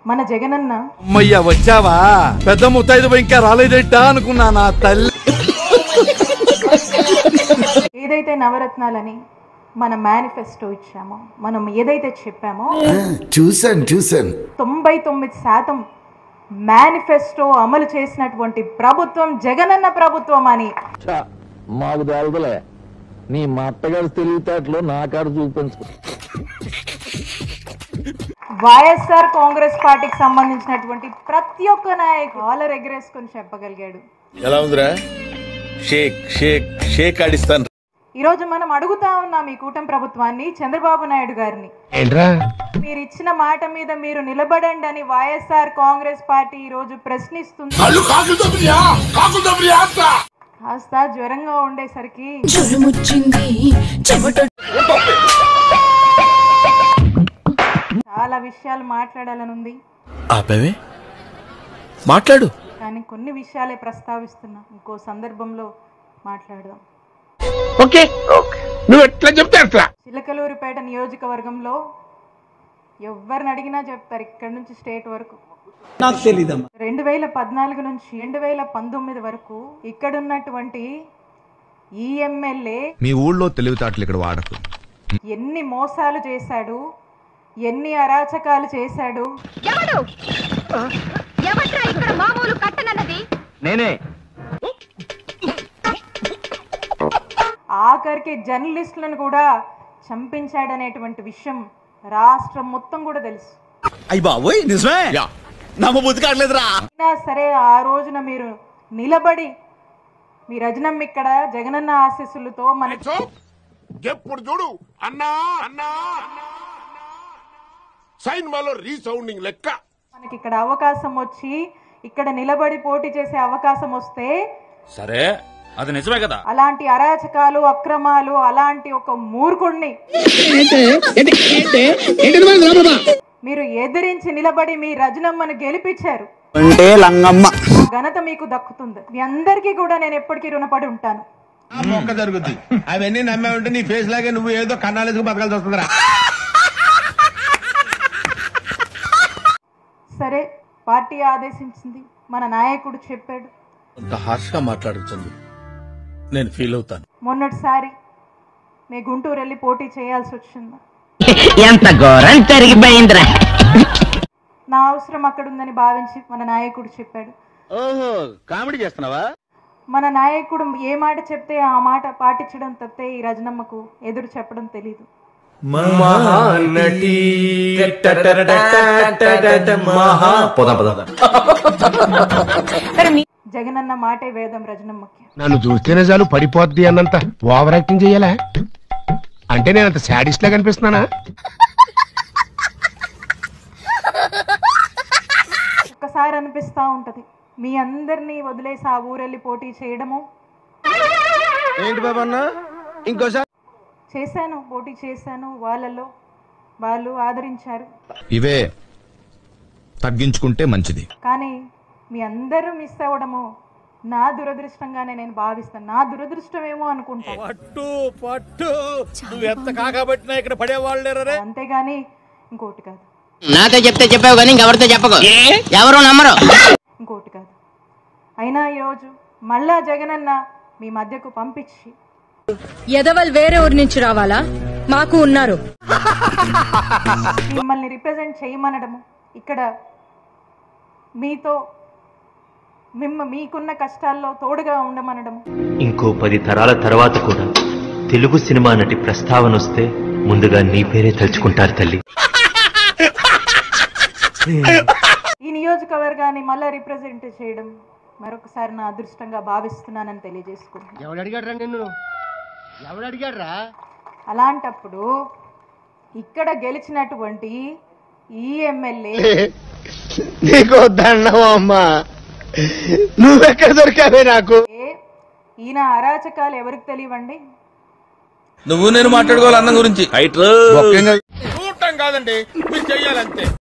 మన జగనన్న అమ్మయ్య వచ్చావా పెద్ద ముత్తైదు ఇంకా రాలేదేంటా అనుకున్నా నా తల్లి. ఏదైతే నవరత్నాలని మన మేనిఫెస్టో ఇచ్చామో, మనం ఏదైతే చెప్పామో చూసాను 99% మేనిఫెస్టో అమలు చేసినటువంటి ప్రభుత్వం జగనన్న ప్రభుత్వం అని. మాకు తెలదలే నీ మా అత్తగారు తెలివితేటలో నా కాడ చూపించు. వైఎస్ఆర్ కాంగ్రెస్ పార్టీకి సంబంధించినటువంటి ప్రతి ఒక్క నాయకుడు కాలర్ ఎగరేసుకొని చెప్పగలిగాడు. ఎలా ఉందిరా షేక్ షేక్ షేక్ ఆడిస్తాను. ఈరోజు మనం అడుగుతా ఉన్నాం ఈ కూటమి ప్రభుత్వాన్ని, చంద్రబాబు నాయుడు గారిని, మీరు ఇచ్చిన మాట మీద మీరు నిలబడండి అని వైఎస్ఆర్ కాంగ్రెస్ పార్టీ ఈ రోజు ప్రశ్నిస్తుంది. కాస్త జ్వరంగా ఉండేసరికి చాలా విషయాలు మాట్లాడాలని ఉంది, మాట్లాడు. కానీ కొన్ని విషయాలే ప్రస్తావిస్తున్నా, ఇంకో సందర్భంలో మాట్లాడదాం. చిలకలూరిపేట నియోజకవర్గంలో ఎవరిని అడిగినా చెప్తారు, ఇక్కడ నుంచి స్టేట్ వరకు 2014 నుంచి 2019 వరకు ఇక్కడ ఉన్నటువంటి ఈ ఎమ్మెల్యే మీ ఊళ్ళో తెలివితేటలు ఇక్కడ వాడకు. ఎన్ని మోసాలు చేశాడు, ఎన్ని అరాచకాలు చేశాడు. నేనే ఆఖరికి జర్నలిస్టులను కూడా చంపించాడనేటువంటి విషయం రాష్ట్రం మొత్తం కూడా తెలుసు. అయినా సరే ఆ రోజున మీరు నిలబడి మీ రజనమ్మ ఇక్కడ జగనన్న ఆశీస్సులతో మనకి ఎప్పుడు చూడు అన్నా అన్నా సైన్మాలో రీసౌండింగ్ లెక్క మనకి ఇక్కడ అవకాశం వచ్చి ఇక్కడ నిలబడి పోటీ చేసే అవకాశం వస్తే సరే అది నిజమే కదా. అలాంటి అరాచకాలు అక్రమాలు అలాంటి ఒక మూర్ఖుడిని మీరు ఎదిరించి నిలబడి మీ రజనమ్మను గెలిపించారు. ఘనత మీకు దక్కుతుంది. మీ అందరికీ కూడా నేను ఎప్పటికీ రుణపడి ఉంటాను. జరుగుతుంది అవన్నీ నమ్మే ఉంటే నీ ఫేస్ లాగే నువ్వు ఏదో కన్నాలేసుకు బతకాల్సి వస్తుందిరా. సరే, పార్టీ ఆదేశించింది, మన నాయకుడు చెప్పాడు. అంత హార్ష్గా మాట్లాడుతుంది, నేను ఫీల్ అవుతాను. మొన్నటిసారి మీ గుంటూరు వెళ్ళి పోటీ చేయాల్సి వచ్చింది. ఎంత ఘోరం జరిగిపోయిందిరా. నా అవసరం అక్కడ ఉందని భావించి మన నాయకుడు చెప్పాడు. ఓహో, కామెడీ చేస్తున్నావా? మన నాయకుడు ఏ మాట చెప్తే ఆ మాట పాటించడం తప్పితే ఈ రజనమ్మకు ఎదురు చెప్పడం తెలీదు. జగనన్న మాటే వేదం రజనమ్మకి. నన్ను చూస్తేనే చాలు పడిపోద్ది అన్నంత ఓవర్ యాక్టింగ్ చెయ్యాలా అంటే నేను అంత సాడిస్ట్ లా కనిపిస్తున్నానా? ఒక్కసారి అనిపిస్తా ఉంటది, మీ అందరినీ వదిలేసి ఆ ఊరెళ్ళి పోటీ చేయడము. ఏంటి బాబన్నా ఇంకోసారి చేశాను, పోటీ చేశాను, వాళ్ళలో వాళ్ళు ఆదరించారు. ఇవే తగ్గించుకుంటే మంచిది. కానీ మీ అందరూ మిస్ అవ్వడము నా దురదృష్టంగానే నేను భావిస్తాను. నా దురదృష్టం ఏమో అనుకుంటాను. పట్టు పట్టు నువ్వు ఎంత కాకబట్టినా ఇక్కడ పడేవాళ్ళేరే. అంతేగాని ఇంకోటి కాదు. నాతో చెప్తే చెప్పావు కానీ ఇంకెవరితో చెప్పకు, ఎవరు నమ్మరు. ఇంకోటి కాదు. అయినా ఈరోజు మళ్ళా జగనన్న మీ మధ్యకు పంపించి ఎదవల్ వేరే ఊరి నుంచి రావాలా, మాకు ఉన్నారు, మిమ్మల్ని రిప్రజెంట్ చేయమనడము, ఇక్కడ మీతో మీకున్న కష్టాల్లో తోడుగా ఉండమనడం. ఇంకో 10 తరాల తర్వాత కూడా తెలుగు సినిమా నటి ప్రస్తావన వస్తే ముందుగా నీ పేరే తలుచుకుంటారు తల్లి. ఈ నియోజకవర్గాన్ని మళ్ళా రిప్రజెంట్ చేయడం మరొకసారి నా అదృష్టంగా భావిస్తున్నానని తెలియజేసుకుంటున్నాను. అలాంటప్పుడు ఇక్కడ గెలిచినటువంటి ఈ ఎమ్మెల్యే నీకు దండమమ్మా, నువ్వెక్కడ దొరికావే నాకు? ఈయన అరాచకాలు ఎవరికి తెలియవండి? నువ్వు నేను మాట్లాడుకోవాలి అన్న గురించి. చూడటం కాదండి, మీరు చెయ్యాలంతే.